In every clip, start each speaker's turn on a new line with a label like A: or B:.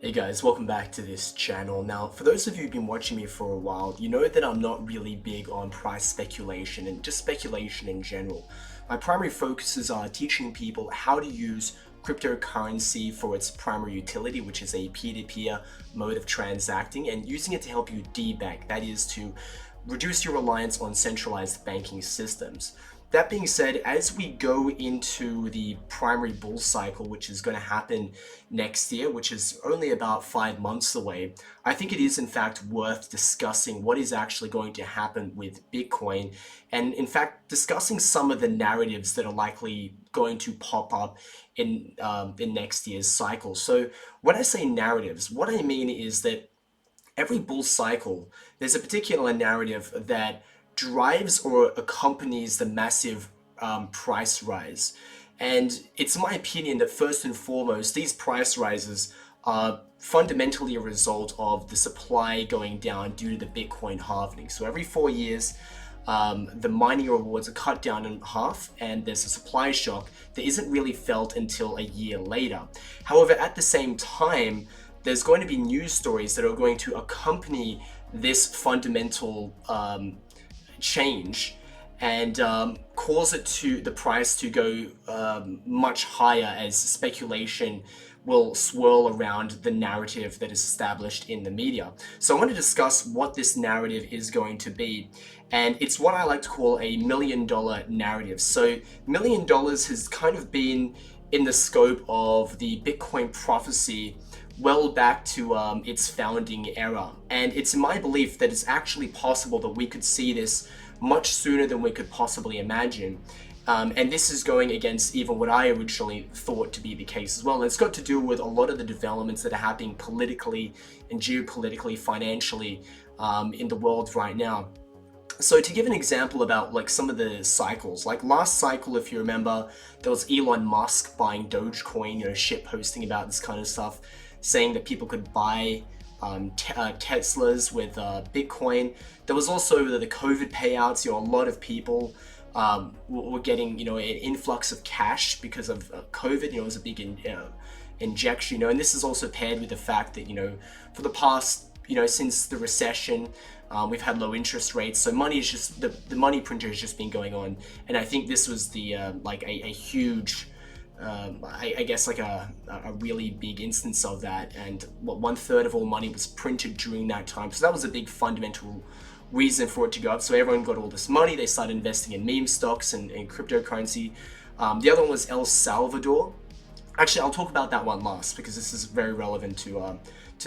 A: Hey guys, welcome back to this channel. Now, for those of you who've been watching me for a while, you know that I'm not really big on price speculation and just speculation in general. My primary focuses are teaching people how to use cryptocurrency for its primary utility, which is a peer-to-peer mode of transacting, and using it to help you debank, that is to reduce your reliance on centralized banking systems. That being said, as we go into the primary bull cycle, which is going to happen next year, which is only about 5 months away, I think it is in fact worth discussing what is actually going to happen with Bitcoin, and in fact discussing some of the narratives that are likely going to pop up in next year's cycle. So when I say narratives, what I mean is that every bull cycle, there's a particular narrative that drives or accompanies the massive price rise. And it's my opinion that first and foremost, these price rises are fundamentally a result of the supply going down due to the Bitcoin halving. So every 4 years, the mining rewards are cut down in half, and there's a supply shock that isn't really felt until a year later. However, at the same time, there's going to be news stories that are going to accompany this fundamental change and cause the price to go much higher as speculation will swirl around the narrative that is established in the media. So I want to discuss what this narrative is going to be, and it's what I like to call a $1 million narrative. So $1 million has kind of been in the scope of the Bitcoin prophecy well back to its founding era. And it's my belief that it's actually possible that we could see this much sooner than we could possibly imagine. And this is going against even what I originally thought to be the case as well. And it's got to do with a lot of the developments that are happening politically and geopolitically, financially in the world right now. So to give an example about like some of the cycles, like last cycle, if you remember, there was Elon Musk buying Dogecoin, shit posting about this kind of stuff, saying that people could buy Teslas with Bitcoin. There was also the COVID payouts. A lot of people were getting an influx of cash because of COVID. It was a big injection. And this is also paired with the fact that for the past since the recession, we've had low interest rates, so money is just the money printer has just been going on, and I think this was the like a huge. I guess like a really big instance of that, and what 1/3 of all money was printed during that time. So that was a big fundamental reason for it to go up. So everyone got all this money, they started investing in meme stocks and cryptocurrency. The other one was El Salvador. Actually, I'll talk about that one last because this is very relevant to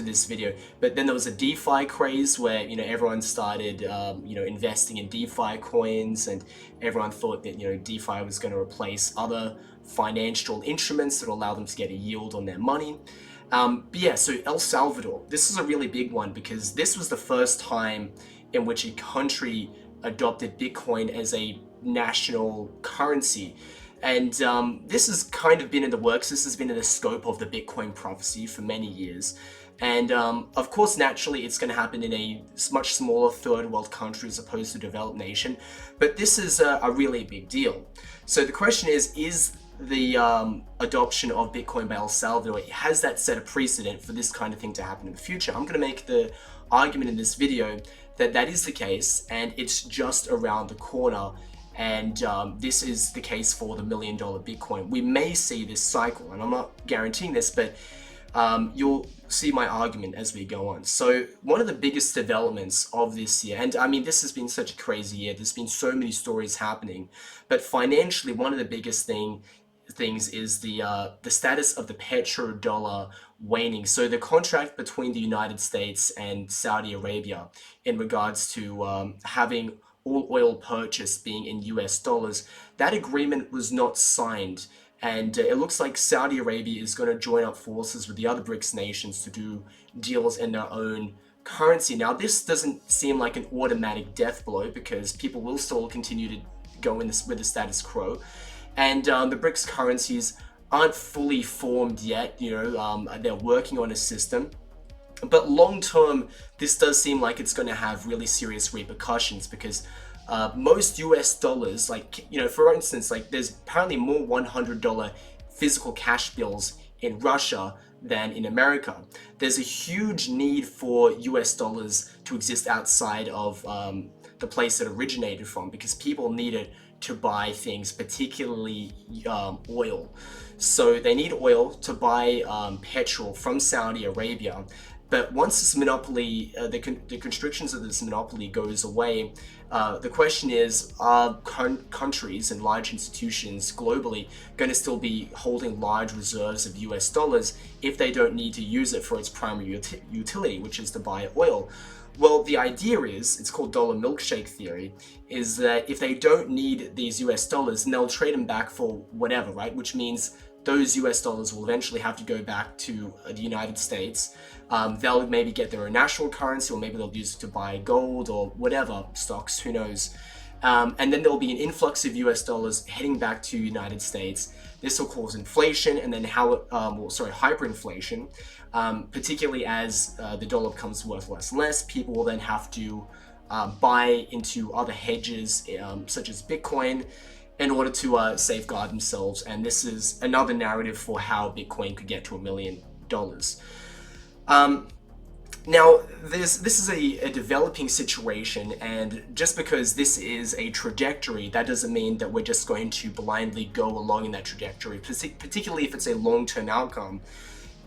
A: this video. But then there was a DeFi craze where everyone started investing in DeFi coins, and everyone thought that DeFi was going to replace other financial instruments that allow them to get a yield on their money. But yeah, so El Salvador, this is a really big one because this was the first time in which a country adopted Bitcoin as a national currency. And this has kind of been in the works. This has been in the scope of the Bitcoin prophecy for many years. And of course, naturally, it's going to happen in a much smaller third world country as opposed to a developed nation. But this is a really big deal. So the question is the adoption of Bitcoin by El Salvador, has that set a precedent for this kind of thing to happen in the future? I'm going to make the argument in this video that that is the case, and it's just around the corner. And this is the case for the $1 million Bitcoin. We may see this cycle, and I'm not guaranteeing this, but you'll see my argument as we go on. So one of the biggest developments of this year, and I mean, this has been such a crazy year, there's been so many stories happening, but financially, one of the biggest things is the status of the petrodollar waning. So the contract between the United States and Saudi Arabia in regards to having all oil purchase being in US dollars, that agreement was not signed. And it looks like Saudi Arabia is going to join up forces with the other BRICS nations to do deals in their own currency. Now, this doesn't seem like an automatic death blow because people will still continue to go in this with the status quo. And the BRICS currencies aren't fully formed yet. They're working on a system. But long term, this does seem like it's going to have really serious repercussions because most US dollars, for instance, there's apparently more $100 physical cash bills in Russia than in America. There's a huge need for US dollars to exist outside of the place it originated from, because people need it to buy things, particularly oil. So they need oil to buy petrol from Saudi Arabia. But once this monopoly, the constrictions of this monopoly goes away, the question is, are countries and large institutions globally going to still be holding large reserves of US dollars if they don't need to use it for its primary utility, which is to buy oil? Well, the idea is, it's called dollar milkshake theory, is that if they don't need these US dollars, then they'll trade them back for whatever, right? Which means those US dollars will eventually have to go back to the United States. They'll maybe get their own national currency, or maybe they'll use it to buy gold or whatever, stocks, who knows. And then there'll be an influx of US dollars heading back to the United States. This will cause inflation, and then hyperinflation, particularly as the dollar becomes worth less and less. People will then have to buy into other hedges, such as Bitcoin, in order to safeguard themselves. And this is another narrative for how Bitcoin could get to $1 million. Now, this is a developing situation, and just because this is a trajectory, that doesn't mean that we're just going to blindly go along in that trajectory, particularly if it's a long-term outcome.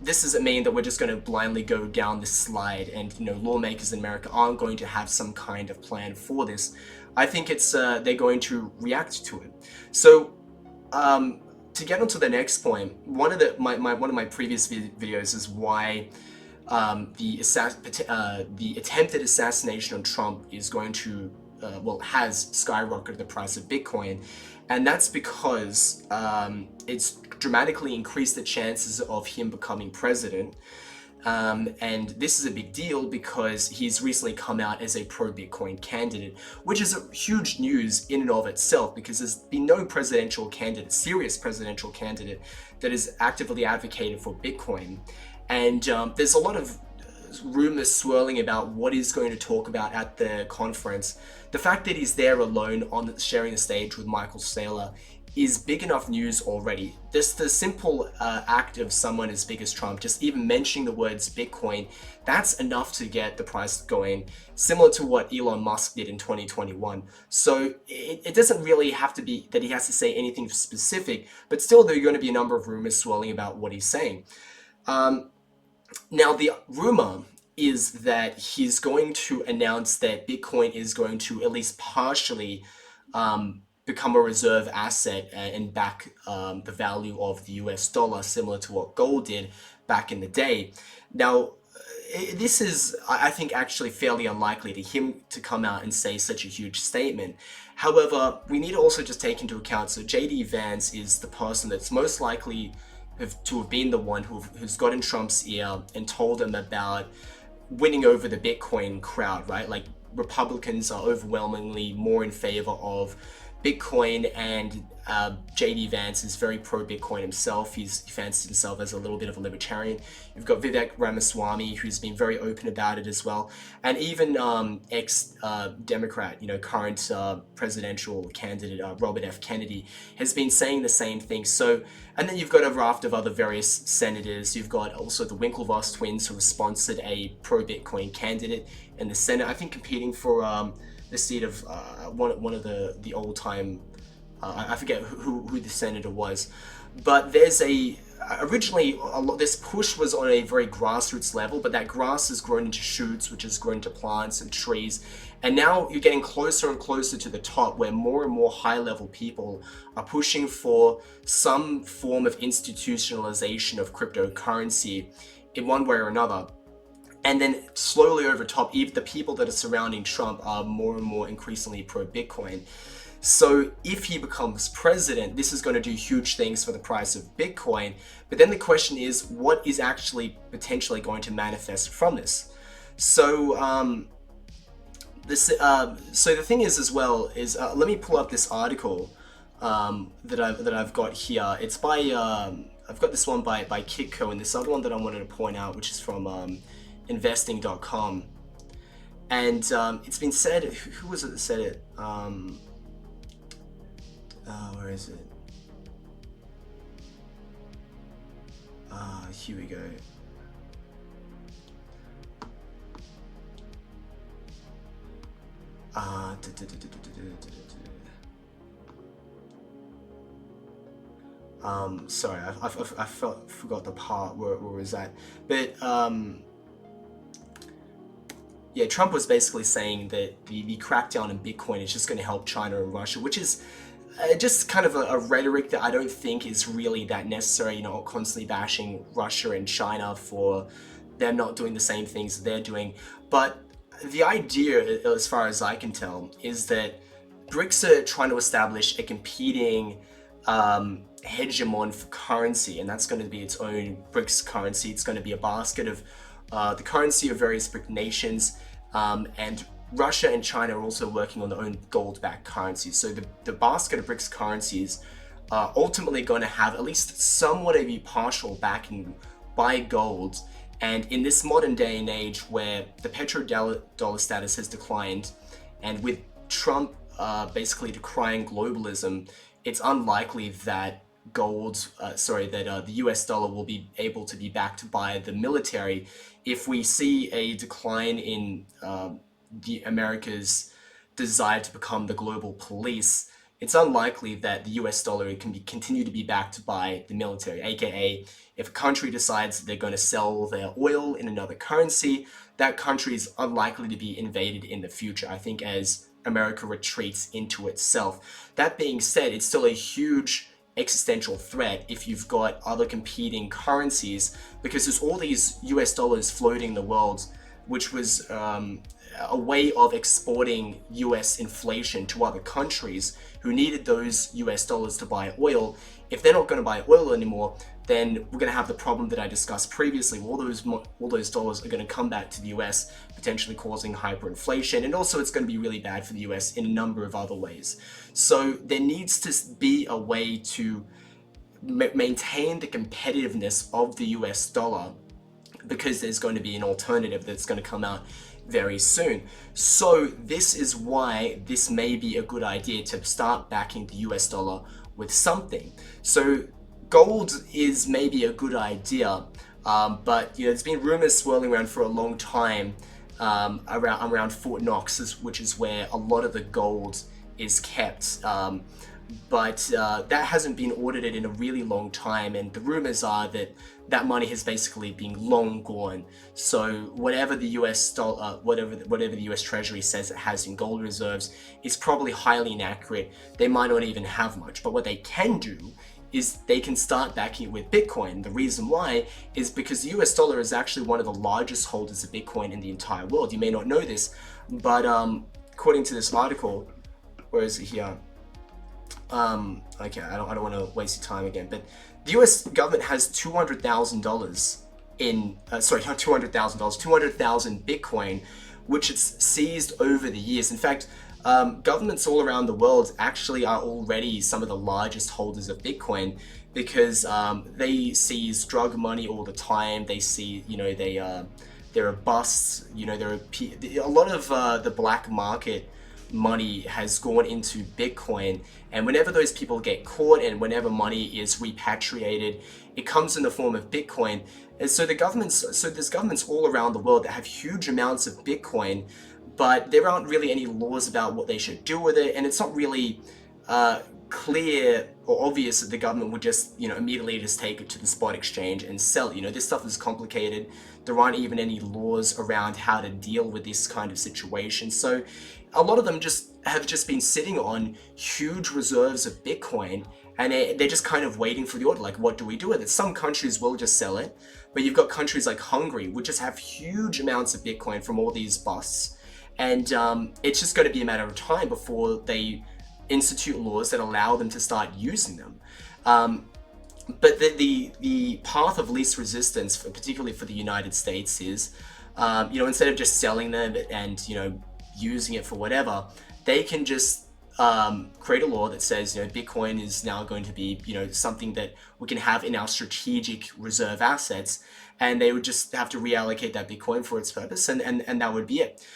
A: This doesn't mean that we're just going to blindly go down this slide, and lawmakers in America aren't going to have some kind of plan for this. I think it's they're going to react to it. So to get onto the next point, one of my previous videos is why the attempted assassination on Trump is going to has skyrocketed the price of Bitcoin, and that's because it's dramatically increased the chances of him becoming president. And this is a big deal because he's recently come out as a pro-Bitcoin candidate, which is a huge news in and of itself, because there's been no serious presidential candidate that has actively advocated for Bitcoin. And there's a lot of rumors swirling about what he's going to talk about at the conference. The fact that he's there alone, sharing the stage with Michael Saylor, is big enough news already. The simple act of someone as big as Trump just even mentioning the words Bitcoin, that's enough to get the price going, similar to what Elon Musk did in 2021. So it doesn't really have to be that he has to say anything specific, but still there are going to be a number of rumors swirling about what he's saying. Now, the rumor is that he's going to announce that Bitcoin is going to at least partially become a reserve asset and back the value of the US dollar, similar to what gold did back in the day. Now, this is, I think, actually fairly unlikely to him to come out and say such a huge statement. However, we need to also just take into account, so JD Vance is the person that's most likely to have been the one who's got in Trump's ear and told him about winning over the Bitcoin crowd, right? Like, Republicans are overwhelmingly more in favor of Bitcoin, and JD Vance is very pro-Bitcoin himself. He fancies himself as a little bit of a libertarian. You've got Vivek Ramaswamy, who's been very open about it as well. And even ex-Democrat, current presidential candidate, Robert F. Kennedy, has been saying the same thing. So, and then you've got a raft of other various senators. You've got also the Winklevoss twins, who have sponsored a pro-Bitcoin candidate in the Senate, I think competing for the seat of one of the old time, I forget who the senator was, but there's originally this push was on a very grassroots level, but that grass has grown into shoots, which has grown into plants and trees, and now you're getting closer and closer to the top, where more and more high-level people are pushing for some form of institutionalization of cryptocurrency in one way or another. And then slowly over top, even the people that are surrounding Trump are more and more increasingly pro-Bitcoin. So if he becomes president, this is going to do huge things for the price of Bitcoin. But then the question is, what is actually potentially going to manifest from this? So so the thing is as well is, let me pull up this article that I've got here. It's by I've got this one by Kitco, and this other one that I wanted to point out, which is from investing.com. And it's been said, who was it that said it? Where is it? Here we go. Uh, duh, duh, duh, duh, duh, duh, duh, duh, duh. Sorry, forgot the part where was that, but yeah, Trump was basically saying that the crackdown in Bitcoin is just going to help China and Russia, which is just kind of a rhetoric that I don't think is really that necessary. You know, constantly bashing Russia and China for them not doing the same things they're doing. But the idea, as far as I can tell, is that BRICS are trying to establish a competing hegemon for currency, and that's going to be its own BRICS currency. It's going to be a basket of the currency of various BRIC nations, and Russia and China are also working on their own gold-backed currencies. So the basket of BRICS currencies are ultimately going to have at least somewhat of a partial backing by gold. And in this modern day and age where the petrodollar status has declined, and with Trump basically decrying globalism, it's unlikely that the US dollar will be able to be backed by the military. If we see a decline in the America's desire to become the global police, it's unlikely that the US dollar can continue to be backed by the military, aka if a country decides that they're going to sell their oil in another currency, that country is unlikely to be invaded in the future, I think, as America retreats into itself. That being said, it's still a huge existential threat if you've got other competing currencies, because there's all these US dollars floating in the world, which was a way of exporting US inflation to other countries who needed those US dollars to buy oil. If they're not going to buy oil anymore, then we're going to have the problem that I discussed previously. All those dollars are going to come back to the US, potentially causing hyperinflation, and also it's going to be really bad for the US in a number of other ways. So there needs to be a way to maintain the competitiveness of the US dollar, because there's going to be an alternative that's going to come out very soon. So this is why this may be a good idea to start backing the US dollar with something. So gold is maybe a good idea, but there's been rumors swirling around for a long time around Fort Knox, which is where a lot of the gold is kept. But that hasn't been audited in a really long time, and the rumors are that that money has basically been long gone. So whatever the US dollar, whatever the US Treasury says it has in gold reserves is probably highly inaccurate. They might not even have much, but what they can do is they can start backing it with Bitcoin. The reason why is because the US dollar is actually one of the largest holders of Bitcoin in the entire world. You may not know this, but according to this article, where is it here? Okay, I don't want to waste your time again, but the US government has $200,000 not $200,000, 200,000 Bitcoin, which it's seized over the years. In fact, governments all around the world actually are already some of the largest holders of Bitcoin, because they seize drug money all the time. They see, there are busts, there are a lot of the black market money has gone into Bitcoin, and whenever those people get caught and whenever money is repatriated, it comes in the form of Bitcoin. And so there's governments all around the world that have huge amounts of Bitcoin, but there aren't really any laws about what they should do with it, and it's not really clear or obvious that the government would just immediately just take it to the spot exchange and sell it. This stuff is complicated. There aren't even any laws around how to deal with this kind of situation. So a lot of them have been sitting on huge reserves of Bitcoin, and they're just kind of waiting for the order. Like, what do we do with it? Some countries will just sell it, but you've got countries like Hungary, which just have huge amounts of Bitcoin from all these busts, and it's just going to be a matter of time before they institute laws that allow them to start using them. But the path of least resistance, particularly for the United States, is instead of just selling them and using it for whatever, they can just create a law that says Bitcoin is now going to be something that we can have in our strategic reserve assets, and they would just have to reallocate that Bitcoin for its purpose, and that would be it.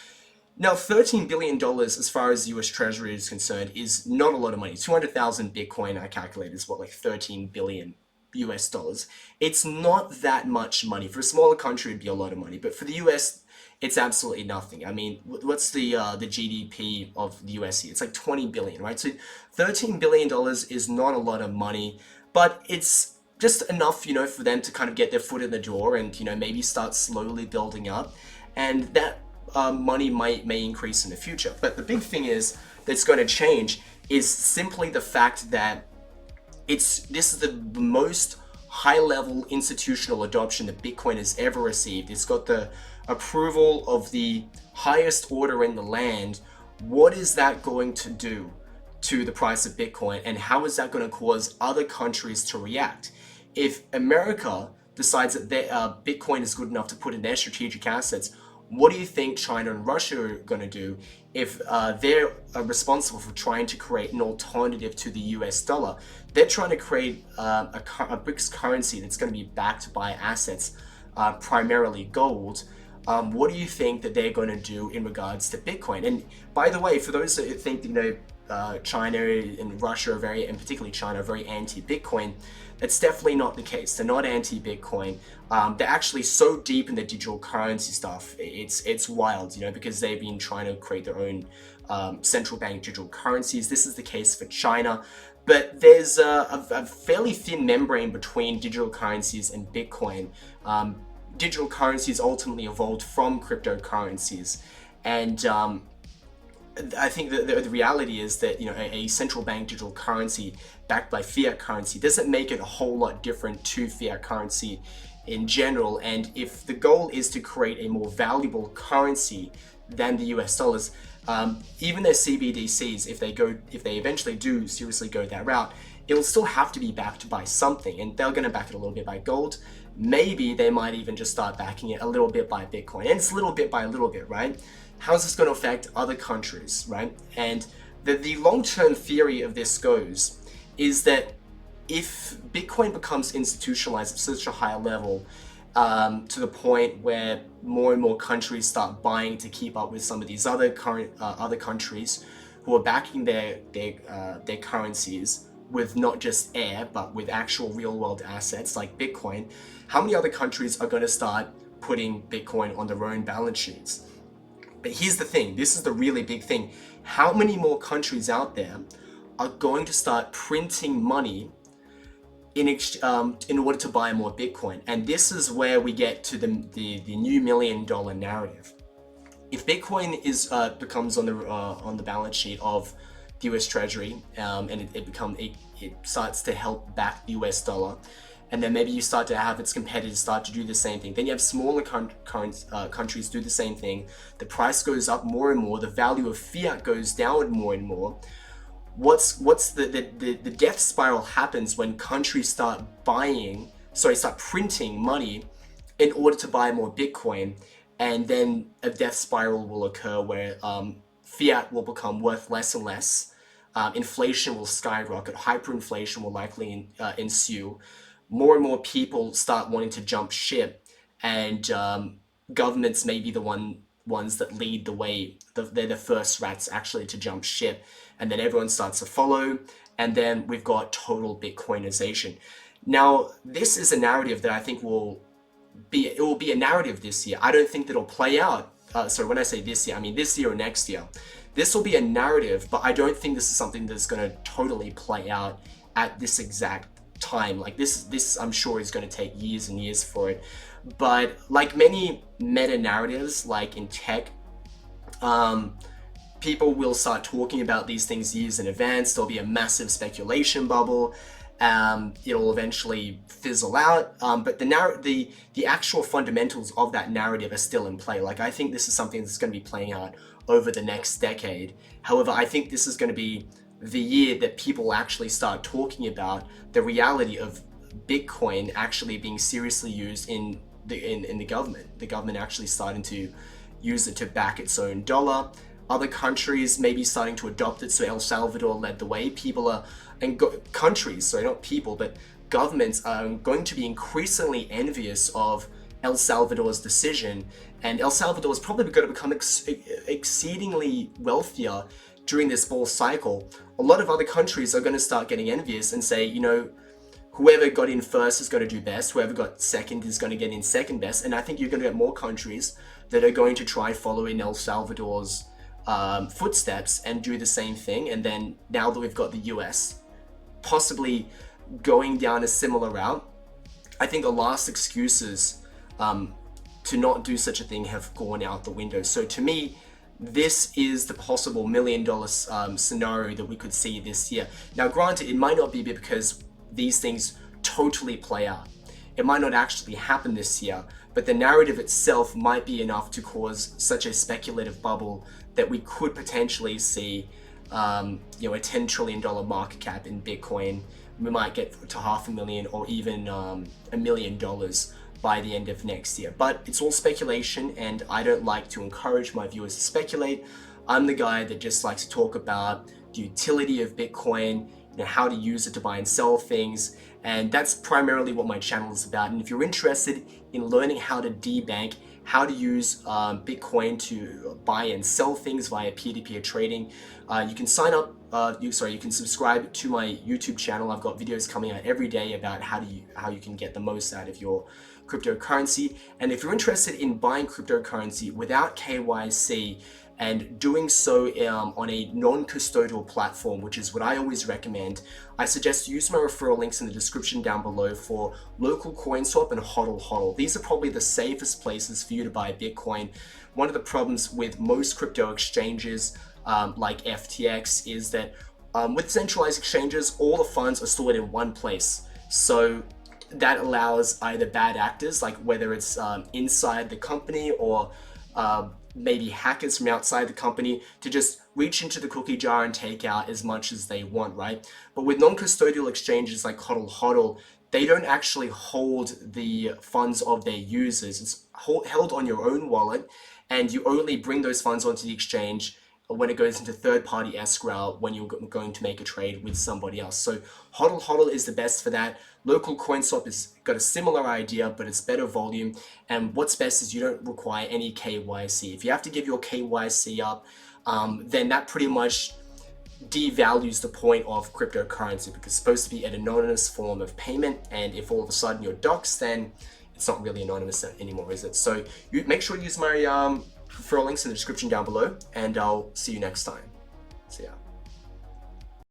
A: Now, $13 billion, as far as the US Treasury is concerned, is not a lot of money. 200,000 Bitcoin, I calculate, is what, like 13 billion US dollars. It's not that much money. For a smaller country, it'd be a lot of money, but for the US, it's absolutely nothing. I mean, what's the GDP of the US here? It's like 20 billion, right? So $13 billion is not a lot of money, but it's just enough, for them to kind of get their foot in the door and, maybe start slowly building up. And that money may increase in the future. But the big thing is that's going to change is simply the fact that this is the most high-level institutional adoption that Bitcoin has ever received. It's got the approval of the highest order in the land. What is that going to do to the price of Bitcoin, and how is that going to cause other countries to react? If America decides that Bitcoin is good enough to put in their strategic assets, what do you think China and Russia are going to do if they're responsible for trying to create an alternative to the US dollar? They're trying to create a BRICS currency that's going to be backed by assets, primarily gold. What do you think that they're going to do in regards to Bitcoin? And by the way, for those that think, China and Russia are and particularly China, are very anti-Bitcoin, that's definitely not the case. They're not anti-Bitcoin. They're actually so deep in the digital currency stuff. It's wild, because they've been trying to create their own central bank digital currencies. This is the case for China. But there's a fairly thin membrane between digital currencies and Bitcoin. Digital currencies ultimately evolved from cryptocurrencies. And I think that the reality is that a central bank digital currency backed by fiat currency doesn't make it a whole lot different to fiat currency in general. And if the goal is to create a more valuable currency than the US dollars, even their CBDCs, if they eventually do seriously go that route, it'll still have to be backed by something, and they're going to back it a little bit by gold. Maybe they might even just start backing it a little bit by Bitcoin, and it's little bit by little bit, right? How's this going to affect other countries, right? And the long-term theory of this goes is that if Bitcoin becomes institutionalized at such a high level, to the point where more and more countries start buying to keep up with some of these other countries who are backing their currencies with not just air, but with actual real-world assets like Bitcoin, how many other countries are going to start putting Bitcoin on their own balance sheets? But here's the thing, this is the really big thing. How many more countries out there are going to start printing money in order to buy more Bitcoin? And this is where we get to the new $1 million narrative. If Bitcoin becomes on the balance sheet of the US Treasury, and it starts to help back the US dollar, and then maybe you start to have its competitors start to do the same thing. Then you have smaller countries do the same thing. The price goes up more and more. The value of fiat goes down more and more. What's the death spiral happens when countries start printing money in order to buy more Bitcoin, and then a death spiral will occur where fiat will become worth less and less. Inflation will skyrocket. Hyperinflation will likely ensue. More and more people start wanting to jump ship, and governments may be the ones that lead the way. They're the first rats actually to jump ship, and then everyone starts to follow, and then we've got total Bitcoinization. Now, this is a narrative that I think will be a narrative this year. I don't think that it'll play out. So when I say this year, I mean this year or next year. This will be a narrative, but I don't think this is something that's going to totally play out at this exact time. Like this I'm sure is going to take years and years for it. But like many meta narratives, like in tech, people will start talking about these things years in advance. There'll be a massive speculation bubble. It'll eventually fizzle out. But the actual fundamentals of that narrative are still in play. Like I think this is something that's going to be playing out over the next decade. However, I think this is going to be the year that people actually start talking about the reality of Bitcoin actually being seriously used in the government. The government actually starting to use it to back its own dollar. Other countries may be starting to adopt it. So El Salvador led the way. Countries, sorry, not people, but governments are going to be increasingly envious of El Salvador's decision. And El Salvador is probably going to become exceedingly wealthier during this bull cycle. A lot of other countries are going to start getting envious and say, whoever got in first is going to do best. Whoever got second is going to get in second best. And I think you're going to get more countries that are going to try follow in El Salvador's footsteps and do the same thing. And then now that we've got the US possibly going down a similar route, I think the last excuses to not do such a thing have gone out the window. So to me, this is the possible $1 million scenario that we could see this year. Now, granted, it might not be because these things totally play out. It might not actually happen this year, but the narrative itself might be enough to cause such a speculative bubble that we could potentially see, a $10 trillion market cap in Bitcoin. We might get to $500,000 or even $1 million by the end of next year. But it's all speculation, and I don't like to encourage my viewers to speculate. I'm the guy that just likes to talk about the utility of Bitcoin, how to use it to buy and sell things, and that's primarily what my channel is about. And if you're interested in learning how to debank, how to use Bitcoin to buy and sell things via peer-to-peer trading, you can sign up. You can subscribe to my YouTube channel. I've got videos coming out every day about how you can get the most out of your cryptocurrency. And if you're interested in buying cryptocurrency without KYC and doing so on a non-custodial platform, which is what I always recommend, I suggest you use my referral links in the description down below for Local CoinSwap and HODL. These are probably the safest places for you to buy Bitcoin. One of the problems with most crypto exchanges like FTX is that with centralized exchanges, all the funds are stored in one place. So that allows either bad actors, like whether it's inside the company or maybe hackers from outside the company, to just reach into the cookie jar and take out as much as they want, right? But with non-custodial exchanges like HODL, they don't actually hold the funds of their users. It's held on your own wallet, and you only bring those funds onto the exchange when it goes into third-party escrow when you're going to make a trade with somebody else. So HODL is the best for that. Local CoinSwap has got a similar idea, but it's better volume. And what's best is you don't require any KYC. If you have to give your KYC up, then that pretty much devalues the point of cryptocurrency, because it's supposed to be an anonymous form of payment. And if all of a sudden you're doxxed, then it's not really anonymous anymore, is it? So you make sure to use my referral links in the description down below, and I'll see you next time. See ya.